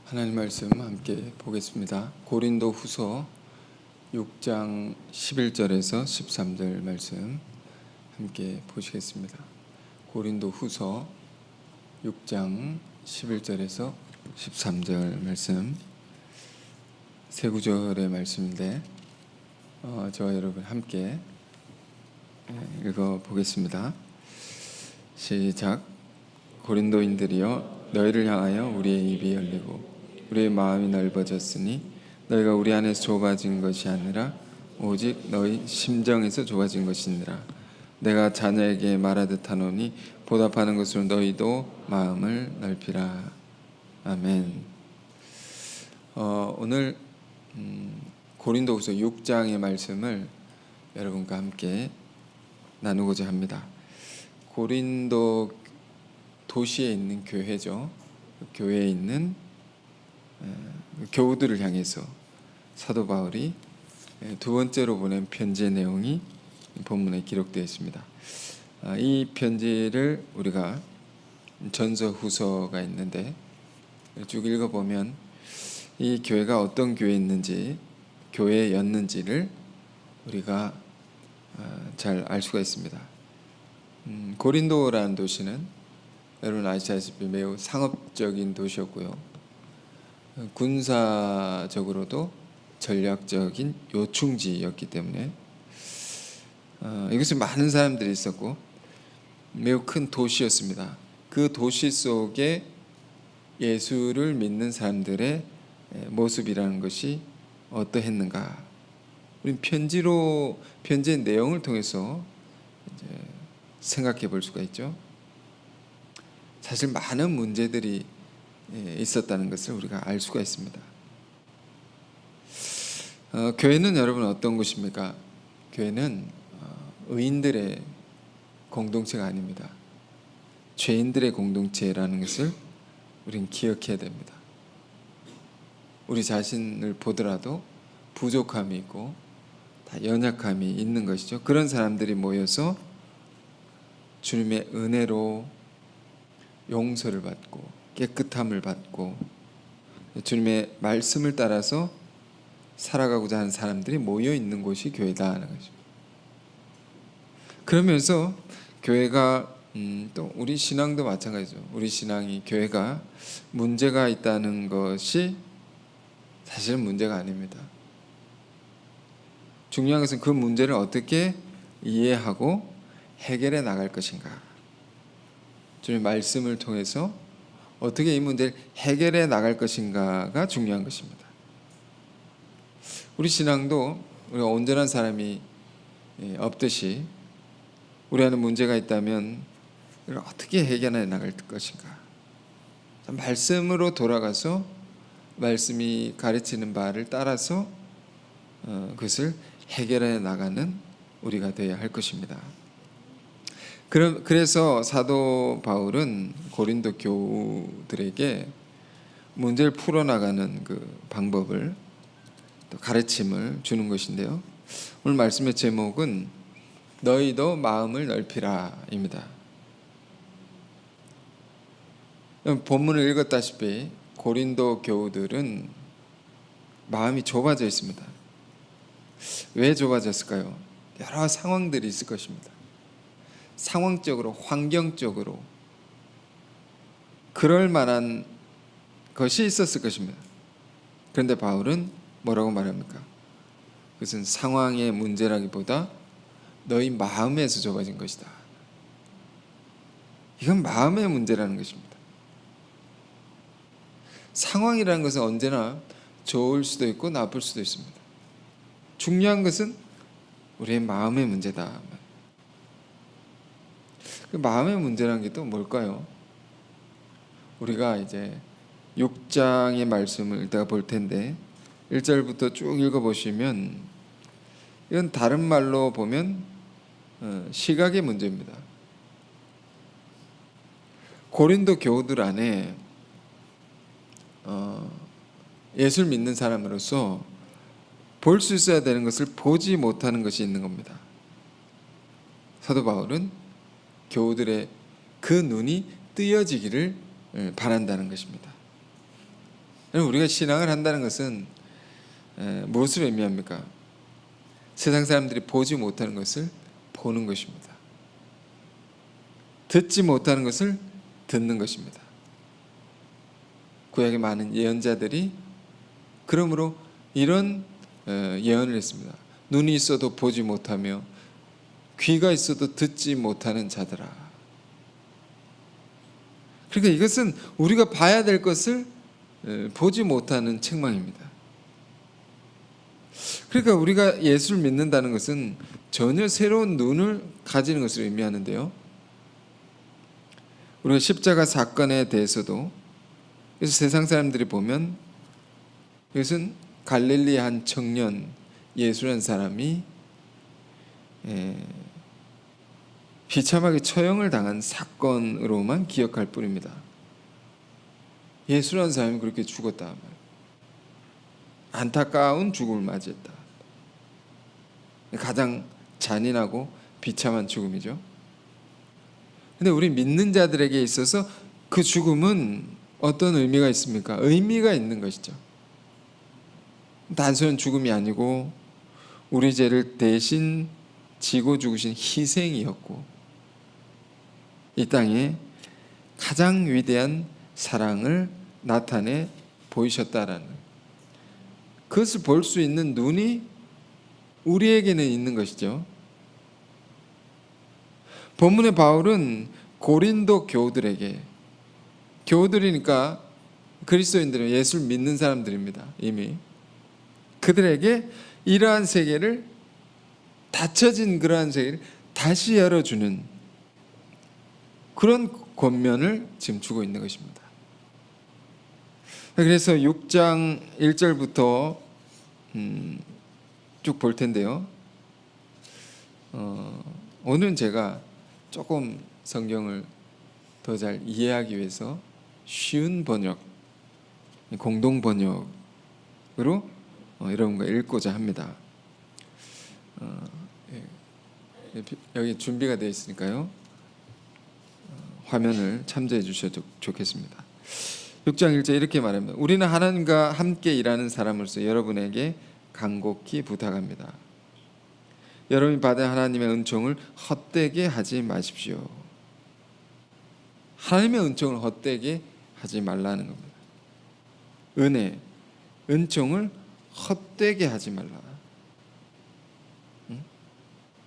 하나님 말씀 함께 보겠습니다. 고린도 후서 6장 11절에서 13절 말씀 함께 보시겠습니다. 고린도 후서 6장 11절에서 13절 말씀, 세 구절의 말씀인데 저와 여러분 함께 읽어보겠습니다. 시작. 고린도인들이여, 너희를 향하여 우리의 입이 열리고 우리의 마음이 넓어졌으니 너희가 우리 안에서 좁아진 것이 아니라 오직 너희 심정에서 좁아진 것이니라. 내가 자녀에게 말하듯 하노니 보답하는 것으로 너희도 마음을 넓히라. 아멘. 오늘 고린도후서 6장의 말씀을 여러분과 함께 나누고자 합니다. 고린도 도시에 있는 교회죠. 교회에 있는 교우들을 향해서 사도 바울이 두 번째로 보낸 편지의 내용이 본문에 기록되어 있습니다. 이 편지를 우리가 전서 후서가 있는데 쭉 읽어보면 이 교회가 어떤 교회였는지, 교회였는지를 우리가 잘 알 수가 있습니다. 고린도라는 도시는 여러분 아시다시피 매우 상업적인 도시였고요, 군사적으로도 전략적인 요충지였기 때문에 이것에 많은 사람들이 있었고 매우 큰 도시였습니다. 그 도시 속에 예수를 믿는 사람들의 모습이라는 것이 어떠했는가, 우리 편지의 내용을 통해서 이제 생각해 볼 수가 있죠. 사실 많은 문제들이 있었다는 것을 우리가 알 수가 있습니다. 교회는 여러분 어떤 곳입니까? 교회는 의인들의 공동체가 아닙니다. 죄인들의 공동체라는 것을 우리는 기억해야 됩니다. 우리 자신을 보더라도 부족함이 있고 다 연약함이 있는 것이죠. 그런 사람들이 모여서 주님의 은혜로 용서를 받고 깨끗함을 받고 주님의 말씀을 따라서 살아가고자 하는 사람들이 모여 있는 곳이 교회다 하는 것입니다. 그러면서 교회가 또 우리 신앙도 마찬가지죠. 우리 신앙이, 교회가 문제가 있다는 것이 사실은 문제가 아닙니다. 중요한 것은 그 문제를 어떻게 이해하고 해결해 나갈 것인가, 주님의 말씀을 통해서 어떻게 이 문제를 해결해 나갈 것인가가 중요한 것입니다. 우리 신앙도 우리가 온전한 사람이 없듯이 우리 안에 문제가 있다면 이걸 어떻게 해결해 나갈 것인가, 말씀으로 돌아가서 말씀이 가르치는 바를 따라서 그것을 해결해 나가는 우리가 되어야 할 것입니다. 그래서 사도 바울은 고린도 교우들에게 문제를 풀어나가는 그 방법을, 또 가르침을 주는 것인데요, 오늘 말씀의 제목은 너희도 마음을 넓히라 입니다. 본문을 읽었다시피 고린도 교우들은 마음이 좁아져 있습니다. 왜 좁아졌을까요? 여러 상황들이 있을 것입니다. 상황적으로, 환경적으로 그럴 만한 것이 있었을 것입니다. 그런데 바울은 뭐라고 말합니까? 그것은 상황의 문제라기보다 너희 마음에서 좁아진 것이다. 이건 마음의 문제라는 것입니다. 상황이라는 것은 언제나 좋을 수도 있고 나쁠 수도 있습니다. 중요한 것은 우리의 마음의 문제다. 그 마음의 문제라는 게 또 뭘까요? 우리가 이제 6장의 말씀을 이따가 볼 텐데 1절부터 쭉 읽어보시면 이건 다른 말로 보면 시각의 문제입니다. 고린도 교우들 안에 예수를 믿는 사람으로서 볼 수 있어야 되는 것을 보지 못하는 것이 있는 겁니다. 사도 바울은 교우들의 그 눈이 뜨여지기를 바란다는 것입니다. 우리가 신앙을 한다는 것은 무엇을 의미합니까? 세상 사람들이 보지 못하는 것을 보는 것입니다. 듣지 못하는 것을 듣는 것입니다. 구약의 많은 예언자들이 그러므로 이런 예언을 했습니다. 눈이 있어도 보지 못하며 귀가 있어도 듣지 못하는 자들아. 그러니까 이것은 우리가 봐야 될 것을 보지 못하는 책망입니다. 그러니까 우리가 예수를 믿는다는 것은 전혀 새로운 눈을 가지는 것을 의미하는데요. 우리가 십자가 사건에 대해서도 그래서 세상 사람들이 보면 이것은 갈릴리 한 청년 예수라는 사람이 비참하게 처형을 당한 사건으로만 기억할 뿐입니다. 예수라는 사람이 그렇게 죽었다 말이에요. 안타까운 죽음을 맞이했다. 가장 잔인하고 비참한 죽음이죠. 근데 우리 믿는 자들에게 있어서 그 죽음은 어떤 의미가 있습니까? 의미가 있는 것이죠. 단순한 죽음이 아니고 우리 죄를 대신 지고 죽으신 희생이었고 이 땅에 가장 위대한 사랑을 나타내 보이셨다라는 그것을 볼 수 있는 눈이 우리에게는 있는 것이죠. 본문의 바울은 고린도 교우들에게, 교우들이니까 그리스도인들은 예수를 믿는 사람들입니다. 이미 그들에게 이러한 세계를, 닫혀진 그러한 세계를 다시 열어주는 그런 권면을 지금 주고 있는 것입니다. 그래서 6장 1절부터 쭉 볼 텐데요. 오늘은 제가 조금 성경을 더 잘 이해하기 위해서 쉬운 번역, 공동 번역으로 여러분과 읽고자 합니다. 여기 준비가 되어 있으니까요. 화면을 참조해 주셔도 좋겠습니다. 6장 1절 이렇게 말합니다. 우리는 하나님과 함께 일하는 사람으로서 여러분에게 간곡히 부탁합니다. 여러분이 받은 하나님의 은총을 헛되게 하지 마십시오. 하나님의 은총을 헛되게 하지 말라는 겁니다. 은혜, 은총을 헛되게 하지 말라.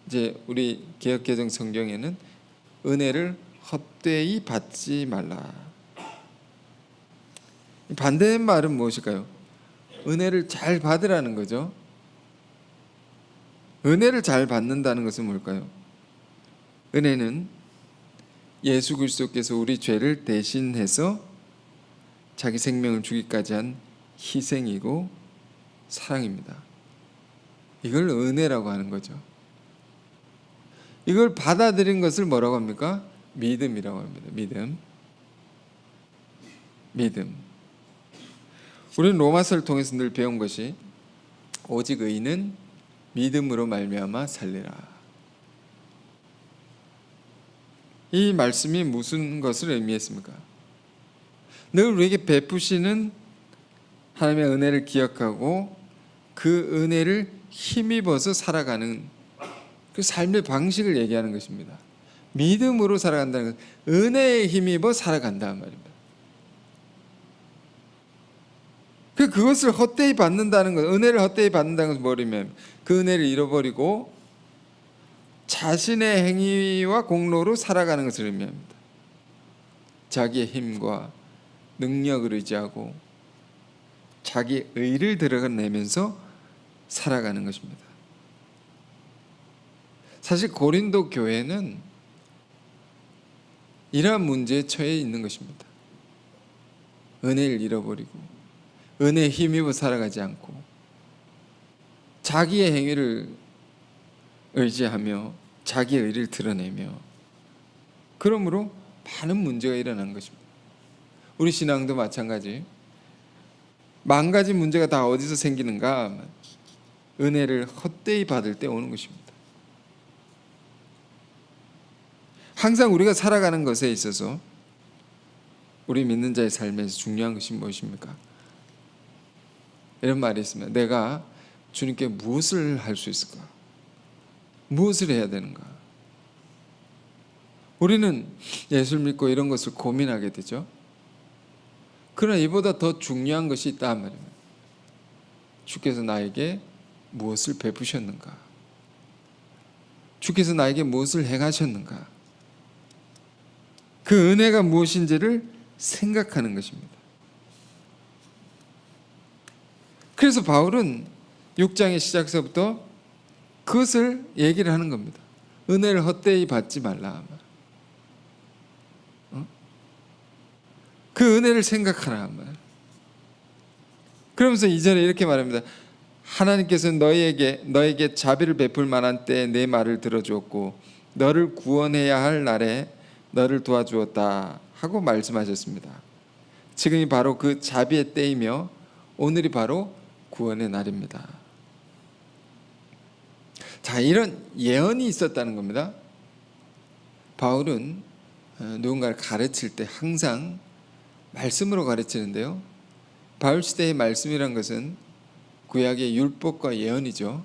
이제 우리 개역개정 성경에는 은혜를 헛되이 받지 말라. 반대의 말은 무엇일까요? 은혜를 잘 받으라는 거죠. 은혜를 잘 받는다는 것은 뭘까요? 은혜는 예수 그리스도께서 우리 죄를 대신해서 자기 생명을 주기까지 한 희생이고 사랑입니다. 이걸 은혜라고 하는 거죠. 이걸 받아들인 것을 뭐라고 합니까? 믿음이라고 합니다. 믿음. 우리는 로마서를 통해서 늘 배운 것이 오직 의인은 믿음으로 말미암아 살리라. 이 말씀이 무슨 것을 의미했습니까? 늘 우리에게 베푸시는 하나님의 은혜를 기억하고 그 은혜를 힘입어서 살아가는 그 삶의 방식을 얘기하는 것입니다. 믿음으로 살아간다는 것, 은혜에 힘입어 살아간다는 말입니다. 그것을 헛되이 받는다는 것, 은혜를 헛되이 받는다는 것은 뭐냐면 그 은혜를 잃어버리고 자신의 행위와 공로로 살아가는 것을 의미합니다. 자기의 힘과 능력을 의지하고 자기 의를 드러내면서 살아가는 것입니다. 사실 고린도 교회는 이러한 문제에 처해 있는 것입니다. 은혜를 잃어버리고 은혜에 힘입어 살아가지 않고 자기의 행위를 의지하며 자기의 의를 드러내며 그러므로 많은 문제가 일어난 것입니다. 우리 신앙도 마찬가지. 망가진 문제가 다 어디서 생기는가? 은혜를 헛되이 받을 때 오는 것입니다. 항상 우리가 살아가는 것에 있어서 우리 믿는 자의 삶에서 중요한 것이 무엇입니까? 이런 말이 있습니다. 내가 주님께 무엇을 할 수 있을까? 무엇을 해야 되는가? 우리는 예수를 믿고 이런 것을 고민하게 되죠. 그러나 이보다 더 중요한 것이 있다 말입니다. 주께서 나에게 무엇을 베푸셨는가? 주께서 나에게 무엇을 행하셨는가? 그 은혜가 무엇인지를 생각하는 것입니다. 그래서 바울은 6장의 시작서부터 그것을 얘기를 하는 겁니다. 은혜를 헛되이 받지 말라. 그 은혜를 생각하라. 그러면서 이전에 이렇게 말합니다. 하나님께서는 너에게 자비를 베풀 만한 때에 내 말을 들어주었고 너를 구원해야 할 날에 너를 도와주었다 하고 말씀하셨습니다. 지금이 바로 그 자비의 때이며 오늘이 바로 구원의 날입니다. 자, 이런 예언이 있었다는 겁니다. 바울은 누군가를 가르칠 때 항상 말씀으로 가르치는데요. 바울 시대의 말씀이란 것은 구약의 율법과 예언이죠.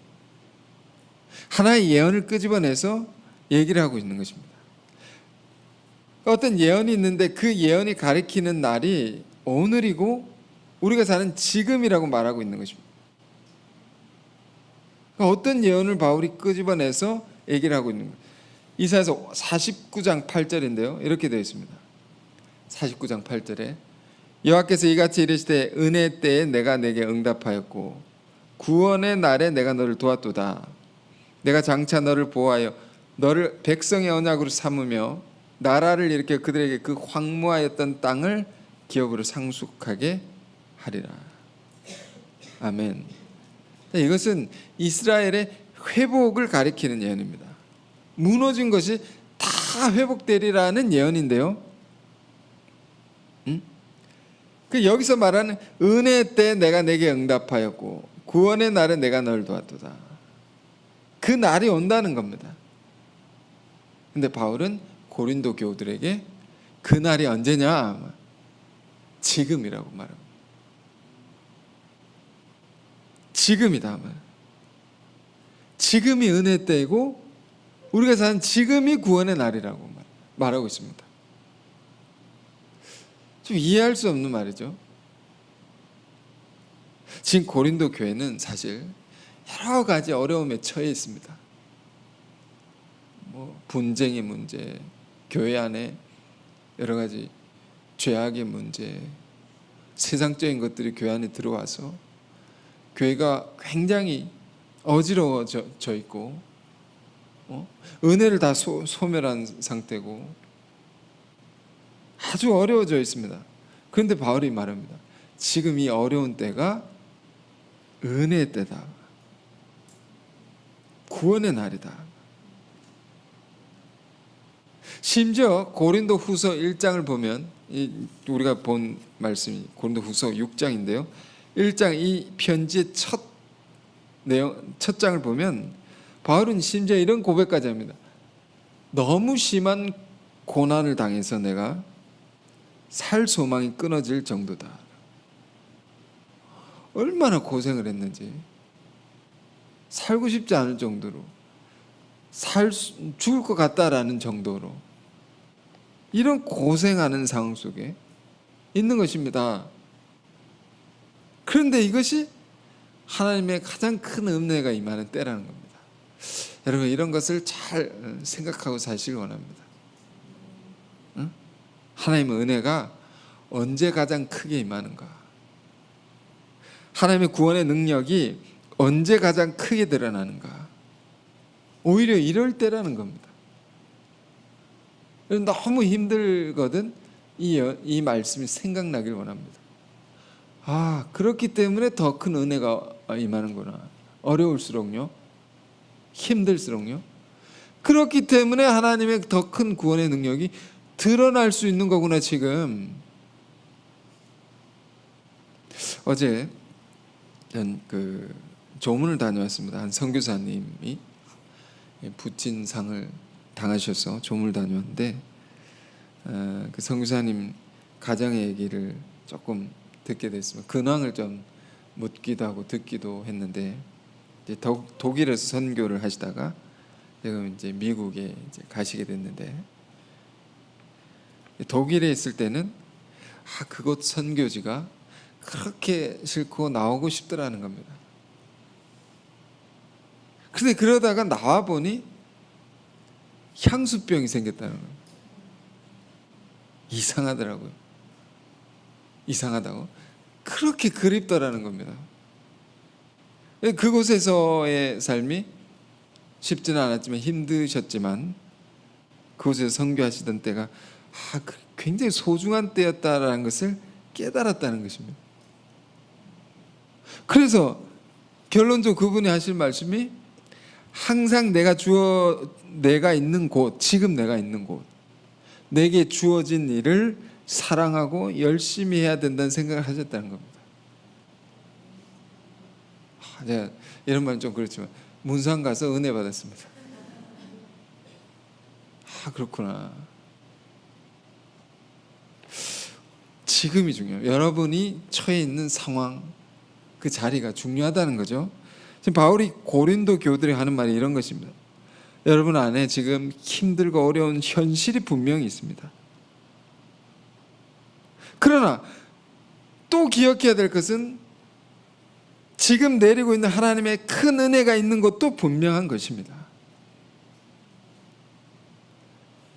하나의 예언을 끄집어내서 얘기를 하고 있는 것입니다. 어떤 예언이 있는데 그 예언이 가리키는 날이 오늘이고 우리가 사는 지금이라고 말하고 있는 것입니다. 어떤 예언을 바울이 끄집어내서 얘기를 하고 있는 거예요. 이사야서 49장 8절인데요. 이렇게 되어 있습니다. 49장 8절에 여호와께서 이같이 이르시되 은혜 때에 내가 내게 응답하였고 구원의 날에 내가 너를 도왔도다. 내가 장차 너를 보호하여 너를 백성의 언약으로 삼으며 나라를 일으켜 그들에게 그 황무하였던 땅을 기업으로 상속하게 하리라. 아멘. 이것은 이스라엘의 회복을 가리키는 예언입니다. 무너진 것이 다 회복되리라는 예언인데요. 그 여기서 말하는 은혜 때 내가 내게 응답하였고 구원의 날에 내가 너를 도왔도다. 그 날이 온다는 겁니다. 근데 바울은 고린도 교우들에게 그 날이 언제냐? 지금이라고 말합니다. 지금이다. 지금이 은혜 때이고 우리가 사는 지금이 구원의 날이라고 말하고 있습니다. 좀 이해할 수 없는 말이죠. 지금 고린도 교회는 사실 여러 가지 어려움에 처해 있습니다. 분쟁의 문제, 교회 안에 여러 가지 죄악의 문제, 세상적인 것들이 교회 안에 들어와서 교회가 굉장히 어지러워져 있고 은혜를 다 소멸한 상태고 아주 어려워져 있습니다. 그런데 바울이 말합니다. 지금 이 어려운 때가 은혜의 때다. 구원의 날이다. 심지어 고린도 후서 1장을 보면 우리가 본 말씀이 고린도 후서 6장인데요. 1장 이 편지의 첫 장을 보면 바울은 심지어 이런 고백까지 합니다. 너무 심한 고난을 당해서 내가 살 소망이 끊어질 정도다. 얼마나 고생을 했는지 살고 싶지 않을 정도로 죽을 것 같다라는 정도로 이런 고생하는 상황 속에 있는 것입니다. 그런데 이것이 하나님의 가장 큰 은혜가 임하는 때라는 겁니다. 여러분 이런 것을 잘 생각하고 사시길 원합니다. 응? 하나님의 은혜가 언제 가장 크게 임하는가? 하나님의 구원의 능력이 언제 가장 크게 드러나는가? 오히려 이럴 때라는 겁니다. 너무 힘들거든 이 말씀이 생각나길 원합니다. 그렇기 때문에 더 큰 은혜가 임하는구나. 어려울수록요. 힘들수록요. 그렇기 때문에 하나님의 더 큰 구원의 능력이 드러날 수 있는 거구나 지금. 어제 그 조문을 다녀왔습니다. 한 선교사님이 부친상을 당하셔서 조문을 다녀왔는데 그 선교사님 가정의 얘기를 조금 듣게 됐습니다. 근황을 좀 묻기도 하고 듣기도 했는데, 이제 독일에서 선교를 하시다가 지금 이제 미국에 이제 가시게 됐는데, 독일에 있을 때는 그곳 선교지가 그렇게 싫고 나오고 싶더라는 겁니다. 근데 그러다가 나와 보니 향수병이 생겼다는 거예요. 이상하더라고요. 이상하다고. 그렇게 그립더라는 겁니다. 그곳에서의 삶이 쉽지는 않았지만, 힘드셨지만, 그곳에서 선교하시던 때가 굉장히 소중한 때였다라는 것을 깨달았다는 것입니다. 그래서 결론적으로 그분이 하실 말씀이, 항상 내가 있는 곳, 지금 내가 있는 곳, 내게 주어진 일을 사랑하고 열심히 해야 된다는 생각을 하셨다는 겁니다. 제가 이런 말은 좀 그렇지만 문상 가서 은혜 받았습니다. 그렇구나. 지금이 중요해요. 여러분이 처해 있는 상황, 그 자리가 중요하다는 거죠. 지금 바울이 고린도 교들이 하는 말이 이런 것입니다. 여러분 안에 지금 힘들고 어려운 현실이 분명히 있습니다. 그러나 또 기억해야 될 것은, 지금 내리고 있는 하나님의 큰 은혜가 있는 것도 분명한 것입니다.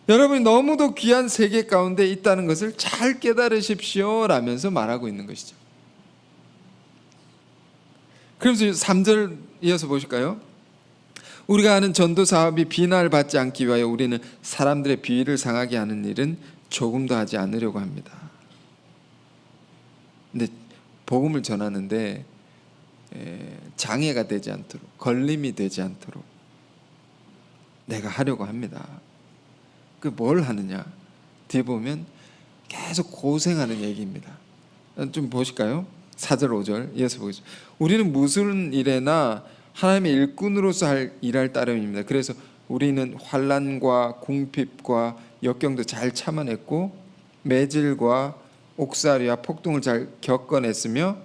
여러분이 너무도 귀한 세계 가운데 있다는 것을 잘 깨달으십시오 라면서 말하고 있는 것이죠. 그래서 3절 이어서 보실까요? 우리가 하는 전도 사업이 비난을 받지 않기 위하여 우리는 사람들의 비위를 상하게 하는 일은 조금도 하지 않으려고 합니다. 근데 복음을 전하는데 장애가 되지 않도록, 걸림이 되지 않도록 내가 하려고 합니다. 그 뭘 하느냐? 뒤에 보면 계속 고생하는 얘기입니다. 좀 보실까요? 4절 5절 이어서 보겠습니다. 우리는 무슨 일에나 하나님의 일꾼으로서 일할 따름입니다. 그래서 우리는 환난과 궁핍과 역경도 잘 참아냈고, 매질과 옥살이와 폭동을 잘 겪어냈으며,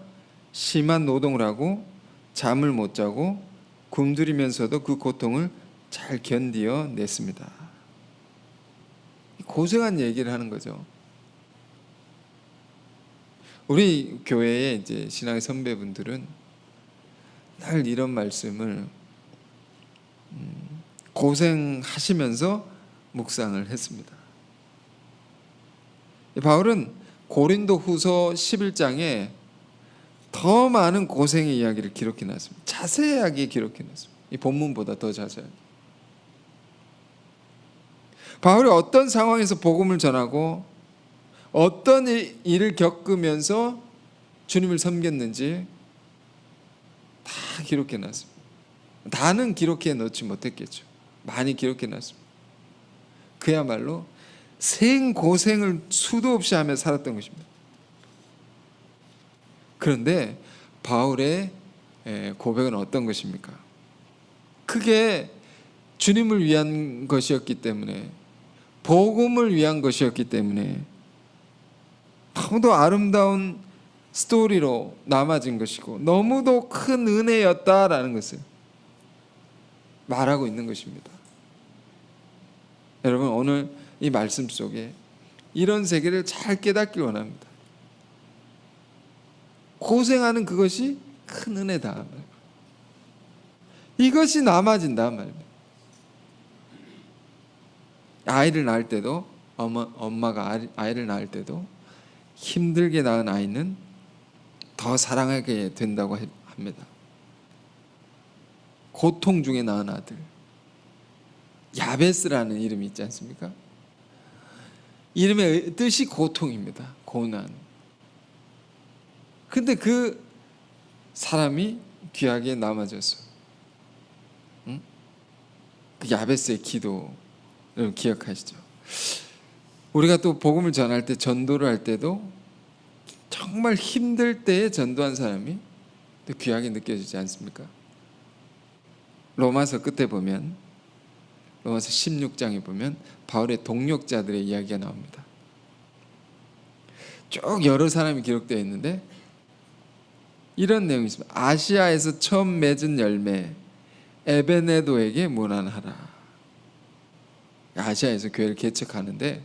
심한 노동을 하고 잠을 못 자고 굶주리면서도 그 고통을 잘 견디어 냈습니다. 고생한 얘기를 하는 거죠. 우리 교회의 이제 신앙의 선배분들은 늘 이런 말씀을 고생하시면서 묵상을 했습니다. 바울은 고린도 후서 11장에 더 많은 고생의 이야기를 기록해 놨습니다. 자세하게 기록해 놨습니다. 이 본문보다 더 자세하게. 바울이 어떤 상황에서 복음을 전하고 어떤 일을 겪으면서 주님을 섬겼는지 다 기록해 놨습니다. 다는 기록해 놓지 못했겠죠. 많이 기록해 놨습니다. 그야말로 생고생을 수도 없이 하며 살았던 것입니다. 그런데 바울의 고백은 어떤 것입니까? 크게 주님을 위한 것이었기 때문에, 복음을 위한 것이었기 때문에 너무도 아름다운 스토리로 남아진 것이고, 너무도 큰 은혜였다라는 것을 말하고 있는 것입니다. 여러분, 오늘 이 말씀 속에 이런 세계를 잘 깨닫길 원합니다. 고생하는 그것이 큰 은혜다. 이것이 남아진다 말입니다. 아이를 낳을 때도, 엄마가 아이를 낳을 때도 힘들게 낳은 아이는 더 사랑하게 된다고 합니다. 고통 중에 낳은 아들, 야베스라는 이름이 있지 않습니까? 이름의 뜻이 고통입니다. 고난. 근데 그 사람이 귀하게 남아졌어. 응? 그 야베스의 기도 여러분 기억하시죠? 우리가 또 복음을 전할 때, 전도를 할 때도 정말 힘들 때에 전도한 사람이 또 귀하게 느껴지지 않습니까? 로마서 끝에 보면, 로마서 16장에 보면 바울의 동역자들의 이야기가 나옵니다. 쭉 여러 사람이 기록되어 있는데 이런 내용이 있습니다. 아시아에서 처음 맺은 열매 에베네도에게 문안하라. 아시아에서 교회를 개척하는데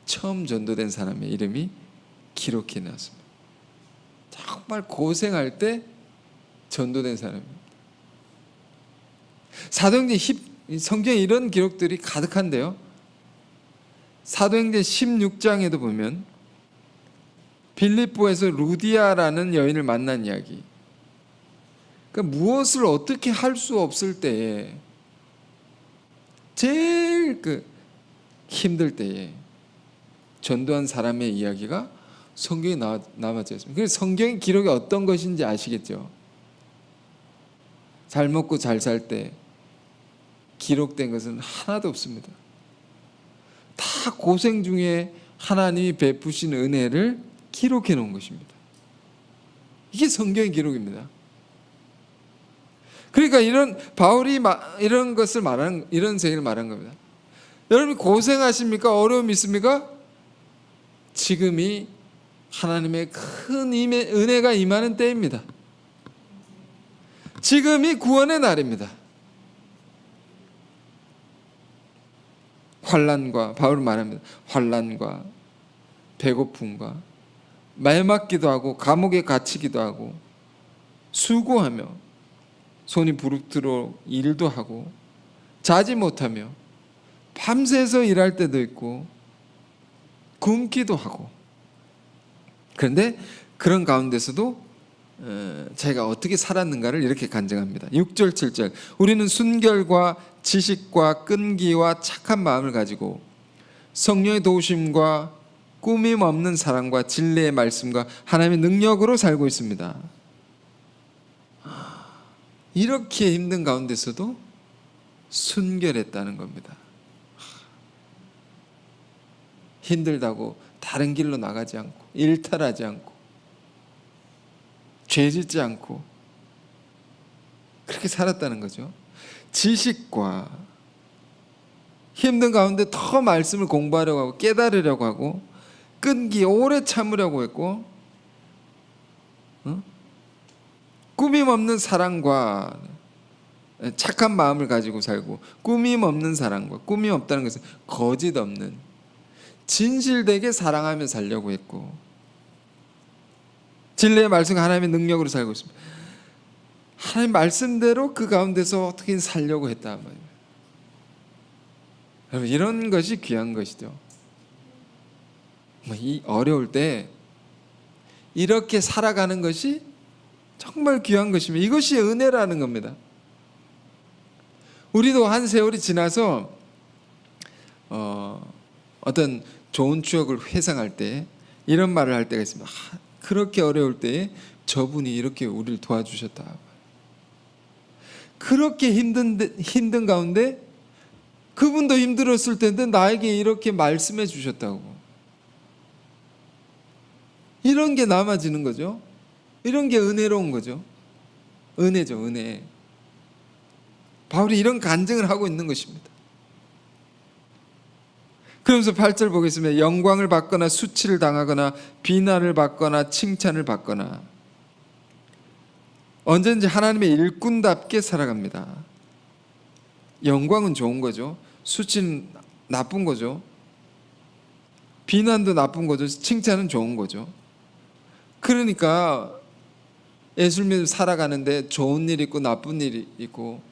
처음 전도된 사람의 이름이 기록해 놨습니다. 정말 고생할 때 전도된 사람입니다. 사도행전 성경에 이런 기록들이 가득한데요. 사도행전 16장에도 보면 빌립보에서 루디아라는 여인을 만난 이야기. 그러니까 무엇을 어떻게 할 수 없을 때에, 제일 힘들 때에 전도한 사람의 이야기가 성경에 남아져 있습니다. 그래서 성경의 기록이 어떤 것인지 아시겠죠? 잘 먹고 잘 살 때 기록된 것은 하나도 없습니다. 다 고생 중에 하나님이 베푸신 은혜를 기록해 놓은 것입니다. 이게 성경의 기록입니다. 그러니까 바울이 이런 것을 말하는, 이런 세계를 말한 겁니다. 여러분이 고생하십니까? 어려움이 있습니까? 지금이 하나님의 큰 은혜가 임하는 때입니다. 지금이 구원의 날입니다. 환난과, 바울은 말합니다. 환난과 배고픔과 매맞기도 하고 감옥에 갇히기도 하고 수고하며 손이 부르트로 일도 하고 자지 못하며 밤새서 일할 때도 있고 굶기도 하고, 그런데 그런 가운데서도 자기가 어떻게 살았는가를 이렇게 간증합니다. 6절 7절 우리는 순결과 지식과 끈기와 착한 마음을 가지고 성령의 도우심과 꾸밈 없는 사랑과 진리의 말씀과 하나님의 능력으로 살고 있습니다. 이렇게 힘든 가운데서도 순결했다는 겁니다. 힘들다고 다른 길로 나가지 않고 일탈하지 않고 죄짓지 않고 그렇게 살았다는 거죠. 지식과 힘든 가운데 더 말씀을 공부하려고 하고 깨달으려고 하고 끈기 오래 참으려고 했고, 꾸밈 없는 사랑과 착한 마음을 가지고 살고, 꾸밈 없는 사랑과, 꾸밈 없다는 것은 거짓 없는 진실되게 사랑하며 살려고 했고, 진리의 말씀과 하나님의 능력으로 살고 있습니다. 하나님 말씀대로 그 가운데서 어떻게 살려고 했다 말이에요. 여러분, 이런 것이 귀한 것이죠. 이 어려울 때 이렇게 살아가는 것이 정말 귀한 것입니다. 이것이 은혜라는 겁니다. 우리도 한 세월이 지나서 어떤 좋은 추억을 회상할 때 이런 말을 할 때가 있습니다. 그렇게 어려울 때에 저분이 이렇게 우리를 도와주셨다. 그렇게 힘든 가운데 그분도 힘들었을 텐데 나에게 이렇게 말씀해 주셨다고. 이런 게 남아지는 거죠. 이런 게 은혜로운 거죠. 은혜죠, 은혜. 바울이 이런 간증을 하고 있는 것입니다. 그러면서 8절 보겠습니다. 영광을 받거나 수치를 당하거나 비난을 받거나 칭찬을 받거나 언제든지 하나님의 일꾼답게 살아갑니다. 영광은 좋은 거죠. 수치는 나쁜 거죠. 비난도 나쁜 거죠. 칭찬은 좋은 거죠. 그러니까 예수를 믿으며 살아가는데 좋은 일 있고 나쁜 일이 있고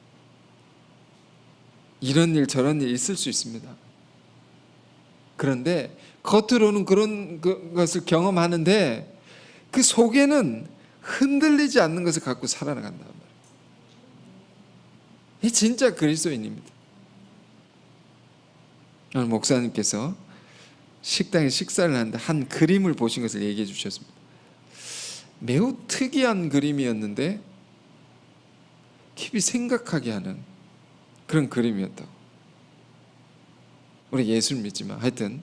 이런 일 저런 일 있을 수 있습니다. 그런데 겉으로는 그런 것을 경험하는데 그 속에는 흔들리지 않는 것을 갖고 살아나간단 말이에요. 이 진짜 그리스도인입니다. 오늘 목사님께서 식당에 식사를 하는데 한 그림을 보신 것을 얘기해 주셨습니다. 매우 특이한 그림이었는데 깊이 생각하게 하는 그런 그림이었다고. 우리 예수를 믿지만 하여튼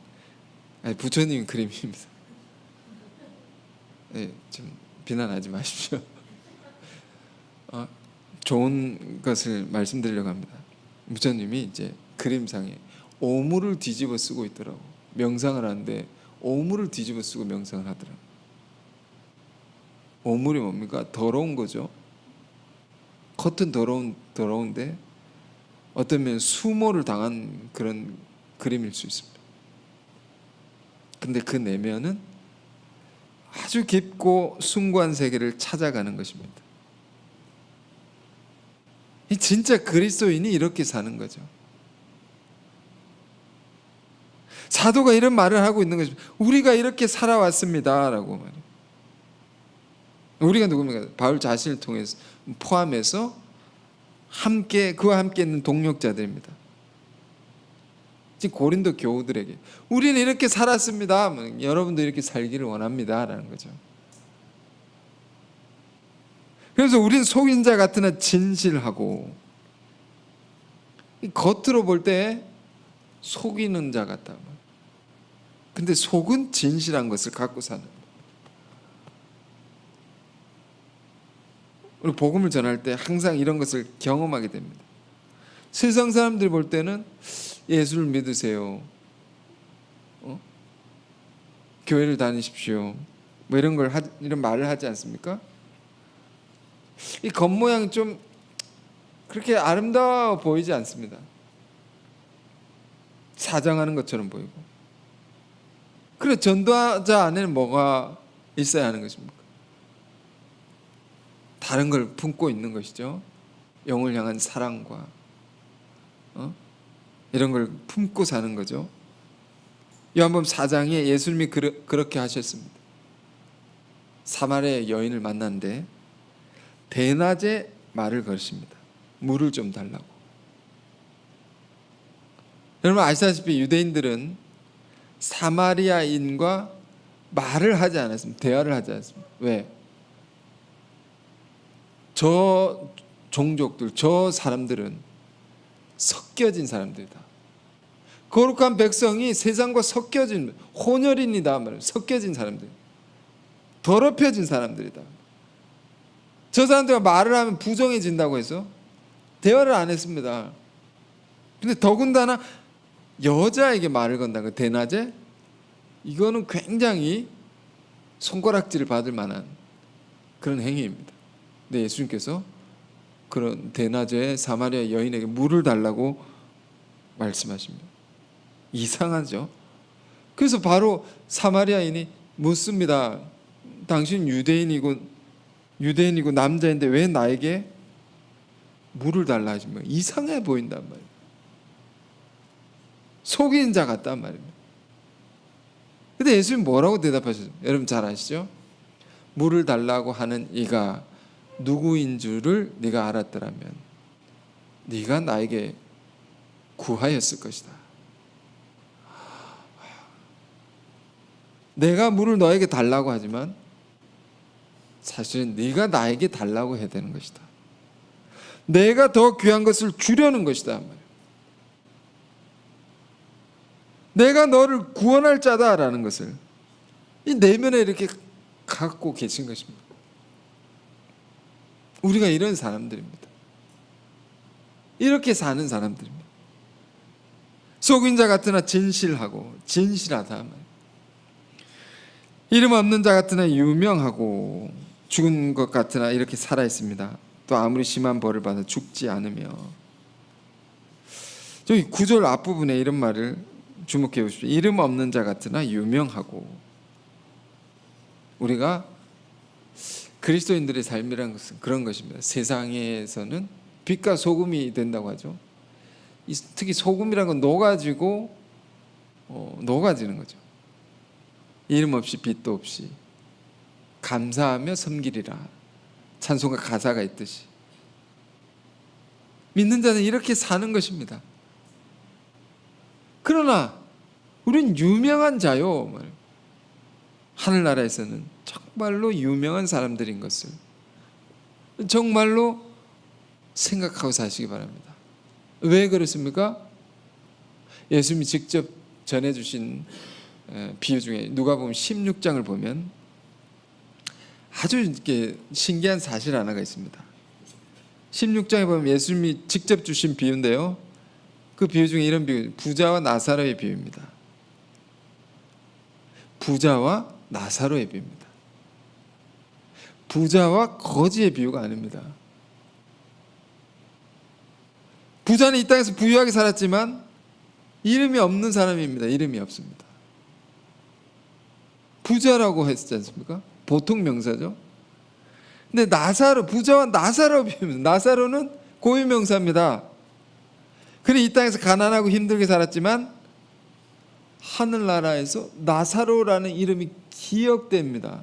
부처님 그림입니다. 네, 좀 비난하지 마십시오. 좋은 것을 말씀드리려고 합니다. 부처님이 이제 그림상에 오물을 뒤집어 쓰고 있더라고. 명상을 하는데 오물을 뒤집어 쓰고 명상을 하더라고. 오물이 뭡니까? 더러운 거죠. 겉은 더러운데 어떤 면에 수모를 당한 그런 그림일 수 있습니다. 근데 그 내면은 아주 깊고 숭고한 세계를 찾아가는 것입니다. 이 진짜 그리스도인이 이렇게 사는 거죠. 사도가 이런 말을 하고 있는 것입니다. 우리가 이렇게 살아왔습니다 라고 말해요. 우리가 누굽니까? 바울 자신을 통해서 포함해서 그와 함께 있는 동역자들입니다. 지금 고린도 교우들에게 우리는 이렇게 살았습니다. 여러분도 이렇게 살기를 원합니다 라는 거죠. 그래서 우리는 속인 자 같으나 진실하고, 겉으로 볼 때 속이는 자 같다. 근데 속은 진실한 것을 갖고 사는. 우리 복음을 전할 때 항상 이런 것을 경험하게 됩니다. 세상 사람들 볼 때는 예수를 믿으세요, 교회를 다니십시오, 뭐 이런 말을 하지 않습니까? 이 겉모양이 좀 그렇게 아름다워 보이지 않습니다. 사정하는 것처럼 보이고. 그래, 전도자 안에는 뭐가 있어야 하는 것입니까? 다른 걸 품고 있는 것이죠. 영을 향한 사랑과 이런 걸 품고 사는 거죠. 요한복음 4장에 예수님이 그렇게 하셨습니다. 사마리아 여인을 만났는데 대낮에 말을 걸으십니다. 물을 좀 달라고. 여러분 아시다시피 유대인들은 사마리아인과 말을 하지 않았습니다. 대화를 하지 않았습니다. 왜? 저 종족들, 저 사람들은 섞여진 사람들이다. 거룩한 백성이 세상과 섞여진 혼혈인이다 말이에요. 섞여진 사람들, 더럽혀진 사람들이다. 저 사람들과 말을 하면 부정해진다고 해서 대화를 안 했습니다. 근데 더군다나 여자에게 말을 건다는 거, 대낮에, 이거는 굉장히 손가락질을 받을 만한 그런 행위입니다. 근데 예수님께서 그런 대낮에 사마리아 여인에게 물을 달라고 말씀하십니다. 이상하죠? 그래서 바로 사마리아인이 묻습니다. 당신 유대인이고 남자인데 왜 나에게 물을 달라 하십니까? 이상해 보인단 말이에요. 속인 자 같단 말입니다. 근데 예수님 뭐라고 대답하셨어요? 여러분 잘 아시죠? 물을 달라고 하는 이가 누구인 줄을 네가 알았더라면 네가 나에게 구하였을 것이다. 내가 물을 너에게 달라고 하지만 사실은 네가 나에게 달라고 해야 되는 것이다. 내가 더 귀한 것을 주려는 것이다. 내가 너를 구원할 자다라는 것을 이 내면에 이렇게 갖고 계신 것입니다. 우리가 이런 사람들입니다. 이렇게 사는 사람들입니다. 속인 자 같으나 진실하고 진실하다. 이름 없는 자 같으나 유명하고 죽은 것 같으나 이렇게 살아 있습니다. 또 아무리 심한 벌을 받아 죽지 않으며. 저기 9절 앞부분에 이런 말을 주목해 보십시오. 이름 없는 자 같으나 유명하고. 우리가 그리스도인들의 삶이라는 것은 그런 것입니다. 세상에서는 빛과 소금이 된다고 하죠. 특히 소금이라는 건 녹아지고 녹아지는 거죠. 이름 없이 빛도 없이 감사하며 섬기리라, 찬송가 가사가 있듯이 믿는 자는 이렇게 사는 것입니다. 그러나 우린 유명한 자요, 하늘나라에서는 정말로 유명한 사람들인 것을 정말로 생각하고 사시기 바랍니다. 왜 그렇습니까? 예수님이 직접 전해주신 비유 중에 누가복음 16장을 보면 아주 이렇게 신기한 사실 하나가 있습니다. 16장에 보면 예수님이 직접 주신 비유인데요, 그 비유 중에 이런 비유, 부자와 나사로의 비유입니다. 부자와 나사로의 비유입니다. 부자와 거지의 비유가 아닙니다. 부자는 이 땅에서 부유하게 살았지만 이름이 없는 사람입니다. 이름이 없습니다. 부자라고 했지 않습니까? 보통 명사죠. 근데 나사로, 부자와 나사로 비유입니다. 나사로는 고유명사입니다. 그는 이 땅에서 가난하고 힘들게 살았지만 하늘나라에서 나사로라는 이름이 기억됩니다.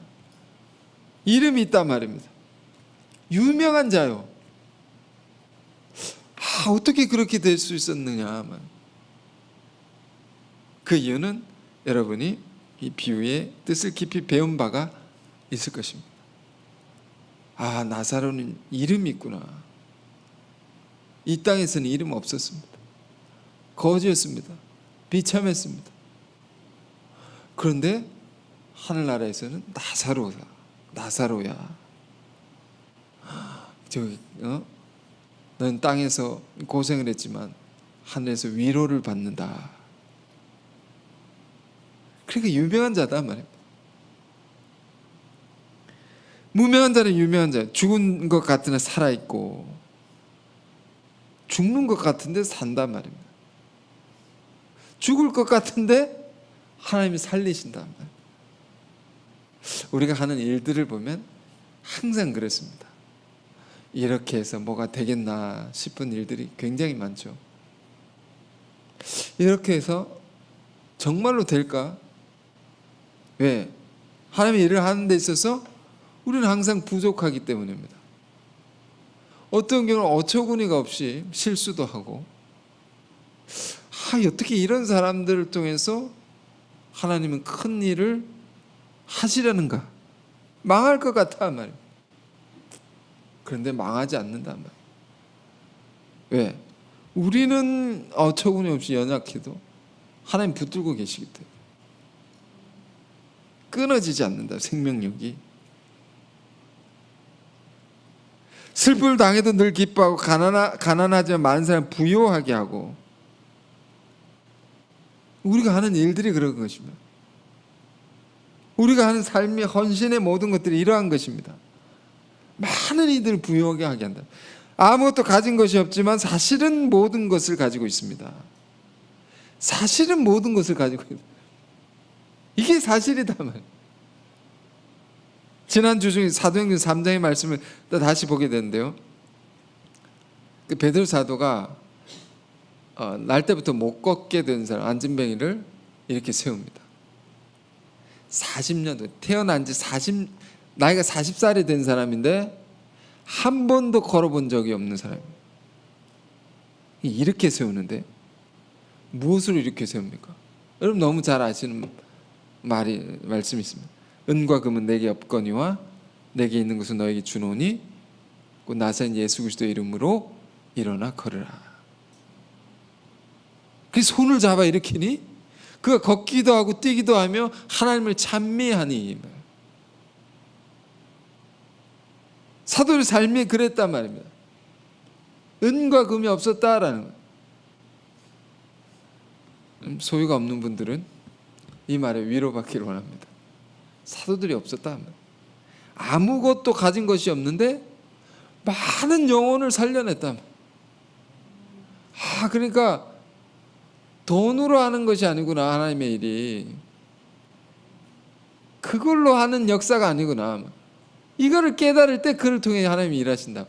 이름이 있단 말입니다. 유명한 자요. 어떻게 그렇게 될 수 있었느냐. 그 이유는 여러분이 이 비유의 뜻을 깊이 배운 바가 있을 것입니다. 나사로는 이름이 있구나. 이 땅에서는 이름 없었습니다. 거지였습니다. 비참했습니다. 그런데 하늘나라에서는 나사로야. 넌 땅에서 고생을 했지만 하늘에서 위로를 받는다. 그러니까 유명한 자다 말입니다. 무명한 자는 유명한 자. 죽은 것 같으나 살아있고 죽는 것 같은데 산단 말입니다. 죽을 것 같은데 하나님이 살리신단 말입니다. 우리가 하는 일들을 보면 항상 그렇습니다. 이렇게 해서 뭐가 되겠나 싶은 일들이 굉장히 많죠. 이렇게 해서 정말로 될까? 왜? 하나님의 일을 하는 데 있어서 우리는 항상 부족하기 때문입니다. 어떤 경우는 어처구니가 없이 실수도 하고, 어떻게 이런 사람들을 통해서 하나님은 큰 일을 하시려는가? 망할 것 같아 말이에요. 그런데 망하지 않는단 말이에요. 왜? 우리는 어처구니 없이 연약해도 하나님 붙들고 계시기 때문에 끊어지지 않는다. 생명력이. 슬픔을 당해도 늘 기뻐하고 가난하지만 많은 사람 부유하게 하고, 우리가 하는 일들이 그런 것입니다. 우리가 하는 삶의 헌신의 모든 것들이 이러한 것입니다. 많은 이들을 부유하게 하게 한다. 아무것도 가진 것이 없지만 사실은 모든 것을 가지고 있습니다. 사실은 모든 것을 가지고 있습니다. 이게 사실이다 말. 지난주 중에 사도행전 3장의 말씀을 다시 보게 되는데요. 그 베드로 사도가 날 때부터 못 걷게 된 사람, 안진뱅이를 이렇게 세웁니다. 40년, 태어난 지 나이가 40살이 된 사람인데 한 번도 걸어본 적이 없는 사람입니다. 이렇게 세우는데 무엇으로 이렇게 세웁니까? 여러분 너무 잘 아시는 말씀이 있습니다. 은과 금은 내게 없거니와 내게 있는 것은 너에게 주노니 곧 나사렛 예수 그리스도의 이름으로 일어나 걸으라. 그 손을 잡아 일으키니 그가 걷기도 하고 뛰기도 하며 하나님을 찬미하니. 사도의 삶이 그랬단 말입니다. 은과 금이 없었다라는 거예요. 소유가 없는 분들은 이 말에 위로받기를 원합니다. 사도들이 없었다. 아무것도 가진 것이 없는데 많은 영혼을 살려냈다. 그러니까 돈으로 하는 것이 아니구나. 하나님의 일이 그걸로 하는 역사가 아니구나. 이거를 깨달을 때 그를 통해 하나님이 일하신다.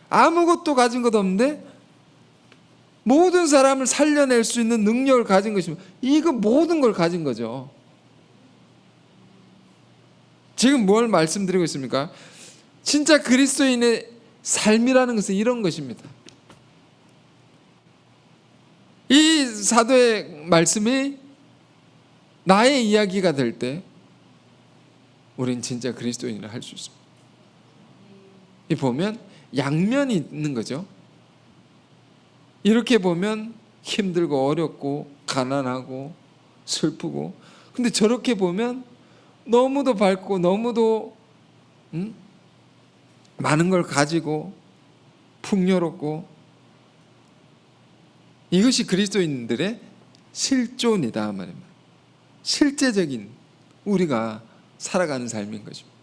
아무것도 가진 것 없는데 모든 사람을 살려낼 수 있는 능력을 가진 것이면 이거 모든 걸 가진 거죠. 지금 뭘 말씀드리고 있습니까? 진짜 그리스도인의 삶이라는 것은 이런 것입니다. 이 사도의 말씀이 나의 이야기가 될 때 우린 진짜 그리스도인이라 할 수 있습니다. 이 보면 양면이 있는 거죠. 이렇게 보면 힘들고 어렵고 가난하고 슬프고, 근데 저렇게 보면 너무도 밝고 너무도 많은 걸 가지고 풍요롭고, 이것이 그리스도인들의 실존이다 말입니다. 실제적인 우리가 살아가는 삶인 것입니다.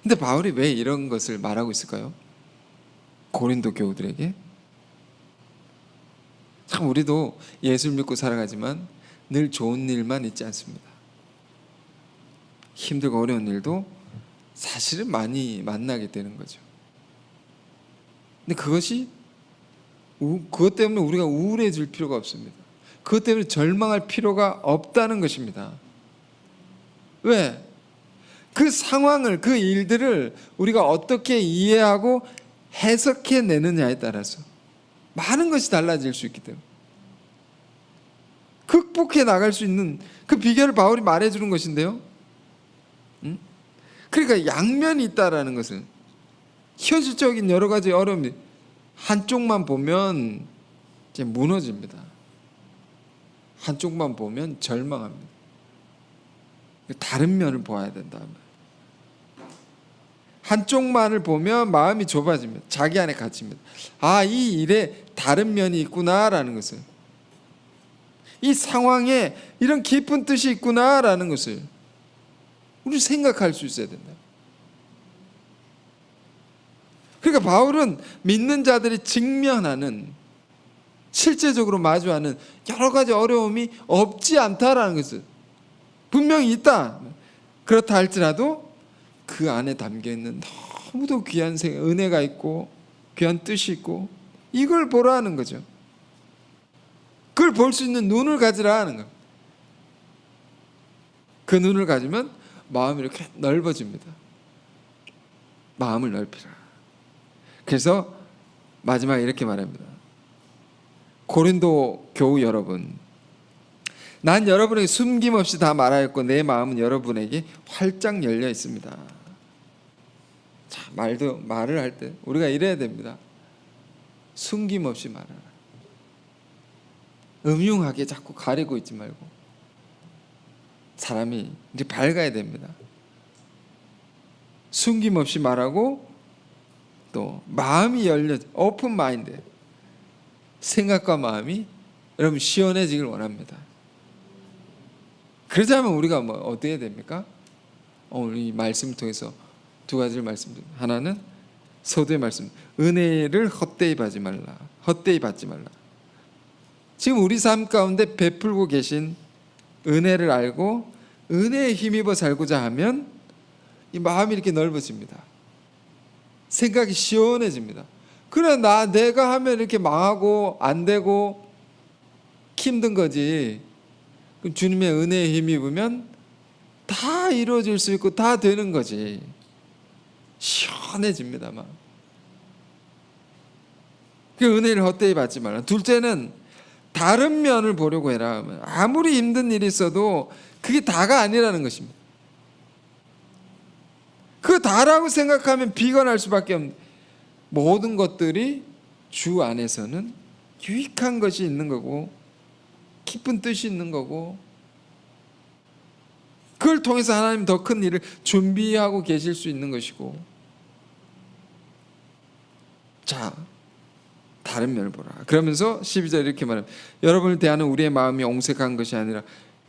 근데 바울이 왜 이런 것을 말하고 있을까요? 고린도 교우들에게. 참 우리도 예수를 믿고 살아가지만 늘 좋은 일만 있지 않습니다. 힘들고 어려운 일도 사실은 많이 만나게 되는 거죠. 근데 그것 때문에 우리가 우울해질 필요가 없습니다. 그것 때문에 절망할 필요가 없다는 것입니다. 왜? 그 상황을, 그 일들을 우리가 어떻게 이해하고 해석해내느냐에 따라서 많은 것이 달라질 수 있기 때문에 극복해 나갈 수 있는 그 비결을 바울이 말해주는 것인데요. 그러니까 양면이 있다라는 것은 현실적인 여러 가지 어려움이 한쪽만 보면 이제 무너집니다. 한쪽만 보면 절망합니다. 다른 면을 보아야 된다. 한쪽만을 보면 마음이 좁아집니다. 자기 안에 갇힙니다. 아, 이 일에 다른 면이 있구나라는 것을, 이 상황에 이런 깊은 뜻이 있구나라는 것을 우리 생각할 수 있어야 된다. 그러니까 바울은 믿는 자들이 직면하는, 실제적으로 마주하는 여러 가지 어려움이 없지 않다라는 것을, 분명히 있다. 그렇다 할지라도 그 안에 담겨있는 너무도 귀한 은혜가 있고 귀한 뜻이 있고 이걸 보라는 거죠. 그걸 볼 수 있는 눈을 가지라 하는 거예요. 그 눈을 가지면 마음이 이렇게 넓어집니다. 마음을 넓히라. 그래서 마지막에 이렇게 말합니다. 고린도 교우 여러분, 난 여러분에게 숨김없이 다 말하였고 내 마음은 여러분에게 활짝 열려 있습니다. 자, 말을 할 때 우리가 이래야 됩니다. 숨김없이 말하라. 음흉하게 자꾸 가리고 있지 말고 사람이 이제 밝아야 됩니다. 숨김없이 말하고 또 마음이 열려, 오픈 마인드, 생각과 마음이 여러분 시원해지길 원합니다. 그러자면 우리가 어떻게 해야 됩니까? 오늘 이 말씀을 통해서 두 가지를 말씀드립니다. 하나는 서두의 말씀, 은혜를 헛되이 받지 말라. 지금 우리 삶 가운데 베풀고 계신 은혜를 알고 은혜에 힘입어 살고자 하면 이 마음이 이렇게 넓어집니다. 생각이 시원해집니다. 그래, 내가 하면 이렇게 망하고 안 되고 힘든 거지. 주님의 은혜에 힘입으면 다 이루어질 수 있고 다 되는 거지. 시원해집니다. 막. 그 은혜를 헛되이 받지 말라. 둘째는 다른 면을 보려고 해라. 아무리 힘든 일이 있어도 그게 다가 아니라는 것입니다. 그 다라고 생각하면 비관할 수밖에 없는, 모든 것들이 주 안에서는 유익한 것이 있는 거고 깊은 뜻이 있는 거고 그걸 통해서 하나님 더 큰 일을 준비하고 계실 수 있는 것이고. 자, 다른 면을 보라. 그러면서 12절 이렇게 말합니다. 여러분을 대하는 우리의 마음이 옹색한 것이 아니라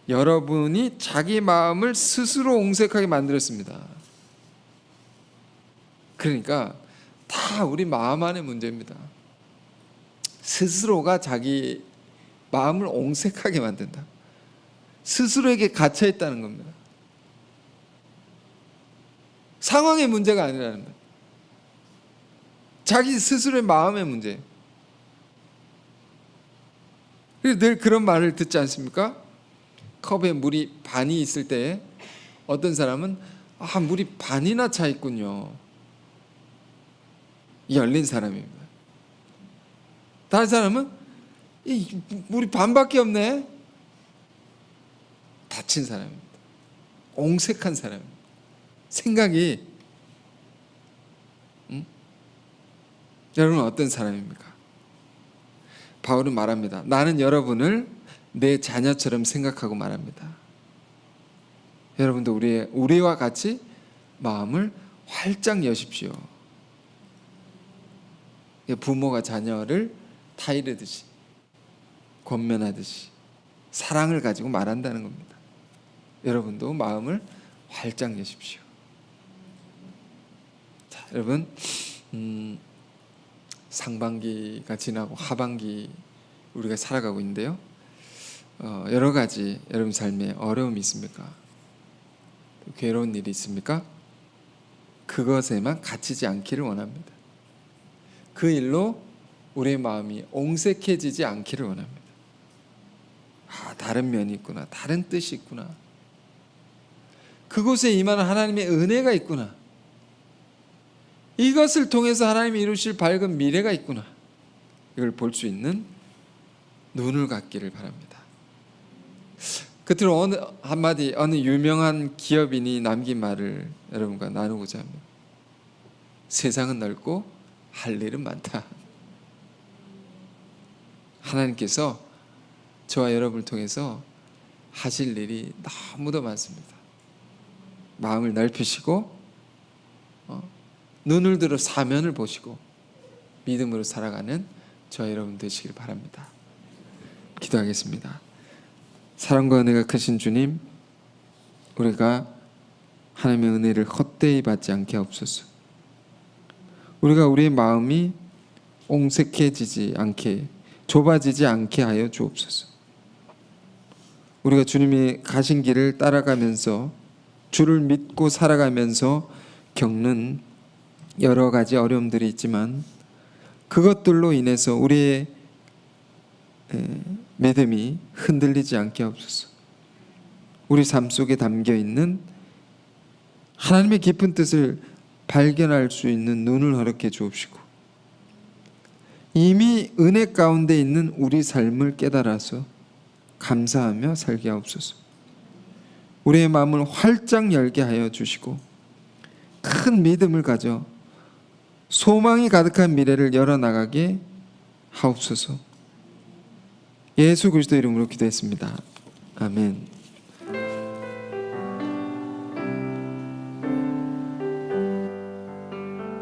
여러분이 자기 마음을 스스로 옹색하게 만들었습니다. 그러니까 다 우리 마음 안의 문제입니다. 스스로가 자기 마음을 옹색하게 만든다. 스스로에게 갇혀 있다는 겁니다. 상황의 문제가 아니라는 거예요. 자기 스스로의 마음의 문제예요. 늘 그런 말을 듣지 않습니까? 컵에 물이 반이 있을 때 어떤 사람은 물이 반이나 차 있군요. 열린 사람입니다. 다른 사람은 물이 반밖에 없네. 닫힌 사람입니다. 옹색한 사람입니다. 생각이 여러분은 어떤 사람입니까? 바울은 말합니다. 나는 여러분을 내 자녀처럼 생각하고 말합니다. 여러분도 우리와 같이 마음을 활짝 여십시오. 부모가 자녀를 타이르듯이 권면하듯이 사랑을 가지고 말한다는 겁니다. 여러분도 마음을 활짝 여십시오. 여러분, 상반기가 지나고 하반기 우리가 살아가고 있는데요. 여러 가지 여러분 삶에 어려움이 있습니까? 괴로운 일이 있습니까? 그것에만 갇히지 않기를 원합니다. 그 일로 우리의 마음이 옹색해지지 않기를 원합니다. 다른 면이 있구나, 다른 뜻이 있구나, 그곳에 임하는 하나님의 은혜가 있구나, 이것을 통해서 하나님이 이루실 밝은 미래가 있구나, 이걸 볼 수 있는 눈을 갖기를 바랍니다. 끝으로 어느 유명한 기업인이 남긴 말을 여러분과 나누고자 합니다. 세상은 넓고 할 일은 많다. 하나님께서 저와 여러분을 통해서 하실 일이 너무도 많습니다. 마음을 넓히시고 눈을 들어 사면을 보시고 믿음으로 살아가는 저와 여러분 되시길 바랍니다. 기도하겠습니다. 사랑과 은혜가 크신 주님, 우리가 하나님의 은혜를 헛되이 받지 않게 하옵소서. 우리가 우리의 마음이 옹색해지지 않게, 좁아지지 않게 하여 주옵소서. 우리가 주님이 가신 길을 따라가면서 주를 믿고 살아가면서 겪는 여러 가지 어려움들이 있지만 그것들로 인해서 우리의 믿음이 흔들리지 않게 하옵소서. 우리 삶 속에 담겨 있는 하나님의 깊은 뜻을 발견할 수 있는 눈을 허락해 주옵시고, 이미 은혜 가운데 있는 우리 삶을 깨달아서 감사하며 살게 하옵소서. 우리의 마음을 활짝 열게 하여 주시고 큰 믿음을 가져 소망이 가득한 미래를 열어나가게 하옵소서. 예수 그리스도 이름으로 기도했습니다. 아멘.